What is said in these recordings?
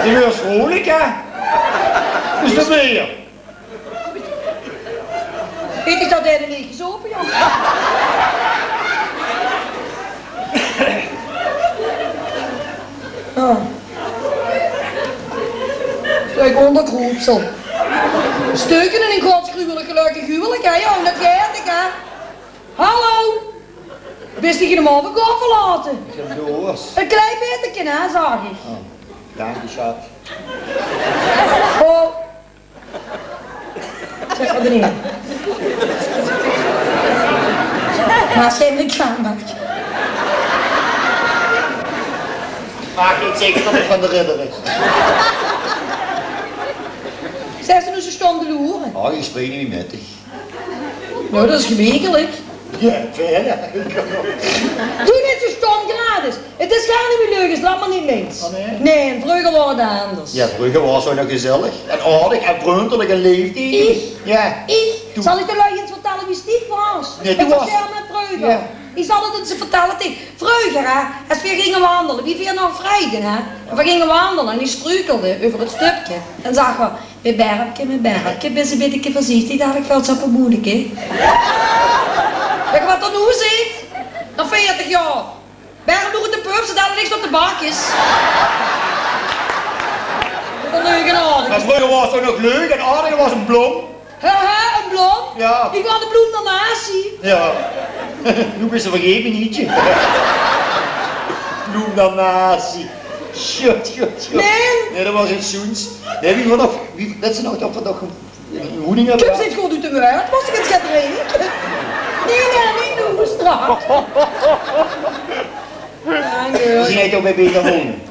Die was vrolijk, hè? Is dat weer? Weet ik dat hij er niet gezopen, joh? Oh. Kijk, onderkroepsel. Steuken in een godsgruwelijk, gelukkig huwelijk, hè, joh? Dat weet ik, hè? Hallo? Wist je hem al de koffer verlaten? Ik heb doos. Een klein beetje, hè, zag ik. Oh, dank je, schat. Oh. Zeg maar erin. Maar ze heeft een kamertje. Maak niet zeker dat het van de ridder is. Zijn ze nu zo stom te loeren? Oh, je spreekt niet met dich. Nou, dat is gewekelijk. Ja, verder. Doe niet zo stom gratis. Het is geen meer leugens, laat maar niet links. Oh, nee? Nee, en vroeger waren het anders. Ja, vroeger was het nog gezellig. En aardig en vriendelijk en leeftijd. Ik? Ja. Ik? Zal ik de lui eens vertellen wie Stief was? Nee, ik die was was- heel met Vreuger. Ja. Ik zal het eens vertellen tegen Vreuger, hè. Als we gingen wandelen, wie vier nou vrijdag, hè. En we gingen wandelen en die struikelde over het stukje. En zagen we, met berkje, best een beetje voorzichtig, dat ik veel zo moeilijk, hè. Weet je wat er nu zit? Dan 40 jaar. Bergen nog in de pub, zodat er niks op de bak is. Dat is een aardig. Maar vroeger was het nog leuk en aardig was een blom. Haha, een blom? Ja. Ik wil de bloem daarnaast zien. Ja. Nu is er vergeven nietje. Bloem dan nazi. Shut. Nee, dat was in Soens. Nee, wie was nog? Dat ze nog toch een woning Ik hebben? heb steeds goed uit de muur, het was ik het gaat drinken. Nee, niet doen, straks. Ze zijn net ook bij Beter wonen.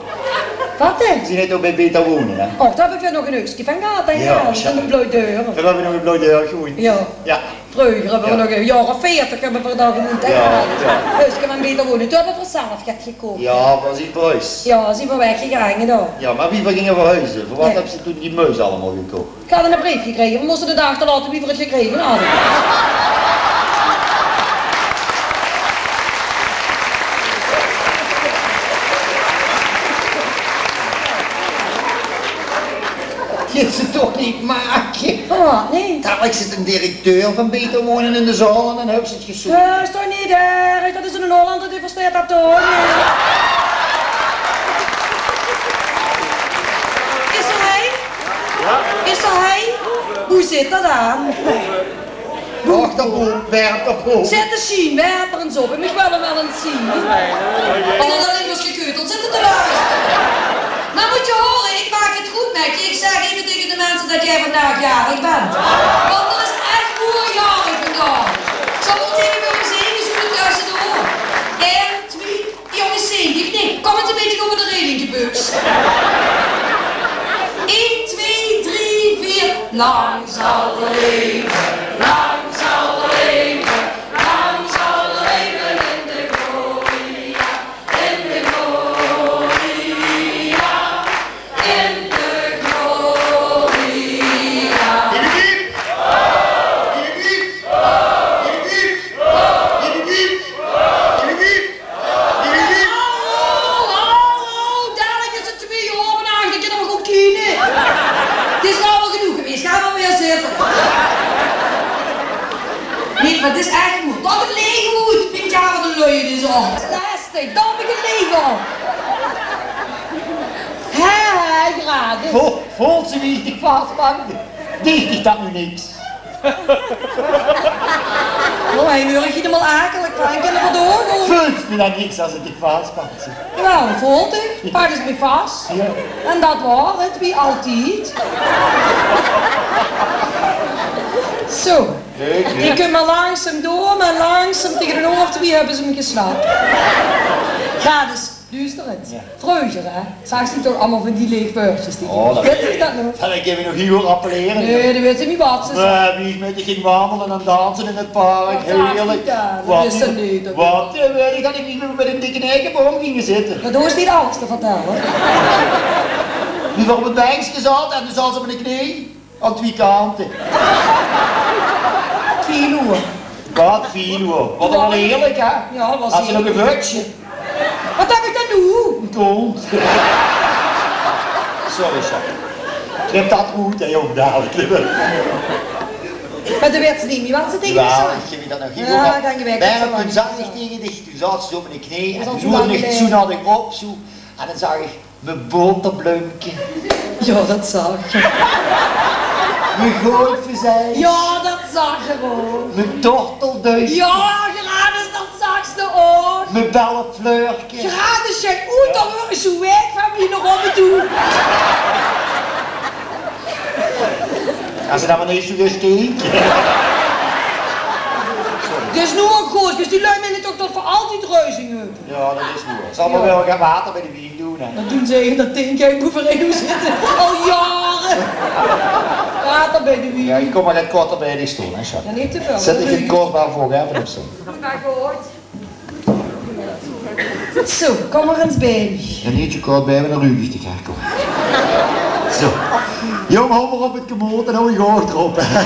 Wat Ze hè? zijn net ook bij Beter wonen, hè? Oh, daar heb ik nog een heusje van gehad, hè? Ja, Ja, dat is ja. een blote deur. Dan hebben we nog een blauwe deur gewoond. Ja. Ja. Vroeger hebben we Ja. nog een jaren 40 hebben we daar gewoond, hè? Ja, ja. Heusje van beter wonen. Toen hebben we het zelf gehad gekocht. Ja, was in Pruis. Ja, zijn we weggegaan dan. Ja, maar wie gingen verhuizen? Voor wat Nee. hebben ze toen die muis allemaal gekocht? Ik had een brief gekregen, we moesten de dag te laten wie we het gekregen hadden. Je ze toch niet maken? Van wat? Nee. Dadelijk zit een directeur van Beter wonen in de zaal en dan hebben ze het gezocht. Ja, is toch niet erg, dat is in Holland, die versteert dat toch niet. Is er hij? Is er hij? Hoe zit dat aan? Wacht daarboven, werp daarboven. Zet de schienwerper eens op, ik mag wel eens zien. En dan alleen maar gekeuteld zitten te luisteren. Nou moet je horen, ik maak het goed met je. Ik zeg even tegen de mensen dat jij vandaag jarig bent. Want er is echt moerjarig vandaag. Zo moet even voor eens even zoeken tussendoor. 1, 2, jongens, 7, nee, kom eens een beetje over de reling gebuks. 1, 2, 3, 4. Lang zal er leven, lang zal er leven, lang zal er leven in de gloria, in de gloria, in de gloria. Hallo, dadelijk is het 2 uur vandaag, dat je nog goed kiezen. Het is nou wel genoeg geweest, ga maar weer zitten. Nee, maar het is echt moe. Dat het leeg moet. Dit jaar wat een luie is al. Lastig, dat heb ik het leeg al. Hé, graden. Voelt ze wie ik vastpakt? Deed ik dat nu niks? Oh, hij word je helemaal akelig van. Ik kan er wel doorgaan. Voelt me dan niks als het ik vastpakt? Nou, dat voelt ik. Pak eens me vast. Ja. En dat was het, wie altijd. Zo. Je kunt maar langzaam door, maar langzaam tegen de hoofd, wie hebben ze hem geslapen? Ga dus, luister het. Ja. Vroeger, hè, zag ze toch allemaal van die leegbeurtjes die Oh, dat weet je dat nog? Zal ik even nog hier appelleren? Nee, dat weet je niet wat ze zeggen. Wie is met je ging wandelen en dansen in het park, Wat zag heerlijk. je dan? Dat wist je niet, dat Wat? Weet ik dat ik niet meer met een dikke eikenboom ging zitten. Maar dat is niet alles te vertellen. Die van op het bankje zat en toen zat ze op de knie. Aan 2 kanten. 4 uur. Wat 4 uur. Wat wel heerlijk, hè? Ja, dat was Had ze nog een vruchtje? Wat heb ik dan nu? Een kont. sorry, sorry. Knip dat goed, hè, jong, dadelijk. Maar dat werd ze niet meer, want ze tegen de Ja, zang. ik geef je dat nog hier. Ja, dan je weg. Bijna toen zag ik tegen dicht, toen zat ze op mijn knie en toen hoorde ik, toen had ik op zo en dan zag ik mijn boterbloemke. Ja, dat zag je. Mijn golfenzijs. Ja, dat zag je gewoon. Mijn tortelduif. Ja, gratis, dat zag ze ook. Mijn bellenfleurke. Gratis, jij ooit al weer eens zo weg van wie nog op me toe. Als ze dat maar niet zo dus kijken. Dus nu ook goed, dus die lui mij toch tot voor altijd reuzingen. Ja, dat is goed. Zal maar wel gaan water bij de wien doen, hè. Dat doen ze in dat ding, kijk hoe verenigd zitten. Al jaren. Water bij de Ja, wiel. ik kom maar net korter bij die stoel, hè, schat. Ja, niet te veel. Zet ik het kostbaar voor, hè, van op zo. Zo, kom maar eens bij. En niet zo kort bij me naar Rubis te kijken. Zo. Jong, hou maar op het gemoed en hou je hoofd erop, hè.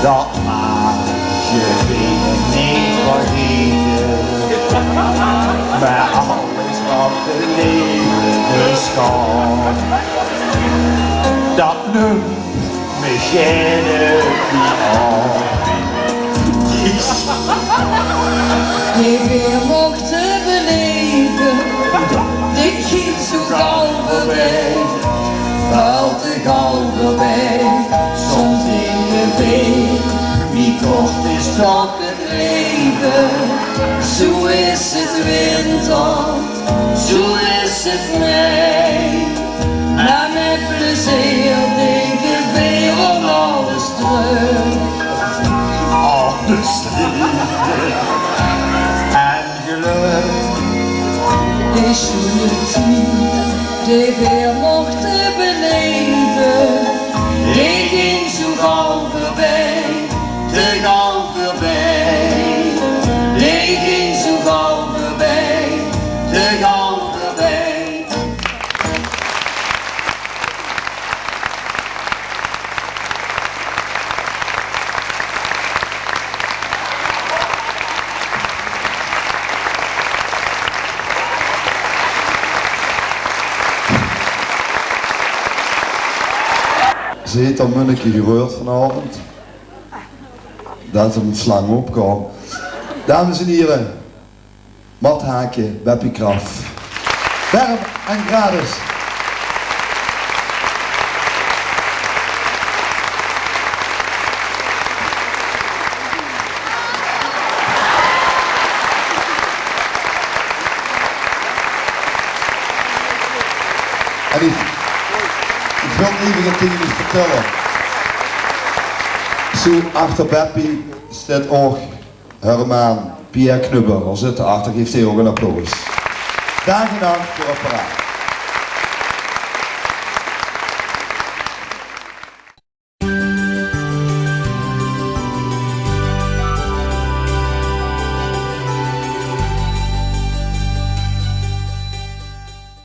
Dat maak je weer niet vergeten. Maar alles wat het leven beschouwt, dat noemt me geen Je weer mocht beleven, dit ging zo gauw voorbij. Valt te gauw voorbij, soms in je been. Wie kort is toch het leven, zo is het winter, zo is het nee. Maar met plezier denk ik weer om alles terug. Alles liefde en geluk. Is zo'n tijd die weer mocht beleven, die ging zo gauw voorbij, Te gauw voorbij, die ging zo gauw voorbij, te gauw voorbij. Ze heeft al Munneke gehoord vanavond. Dat er een slang opkwam. Dames en heren, Mat Haken, Beppie Kraf. Berm en Grades. En ik wil even een ding vertellen. Zo achter Beppie staat ook Herman Pierre Knubber. Al zit erachter, geeft hij ook een applaus. Dank gedaan voor het apparaat.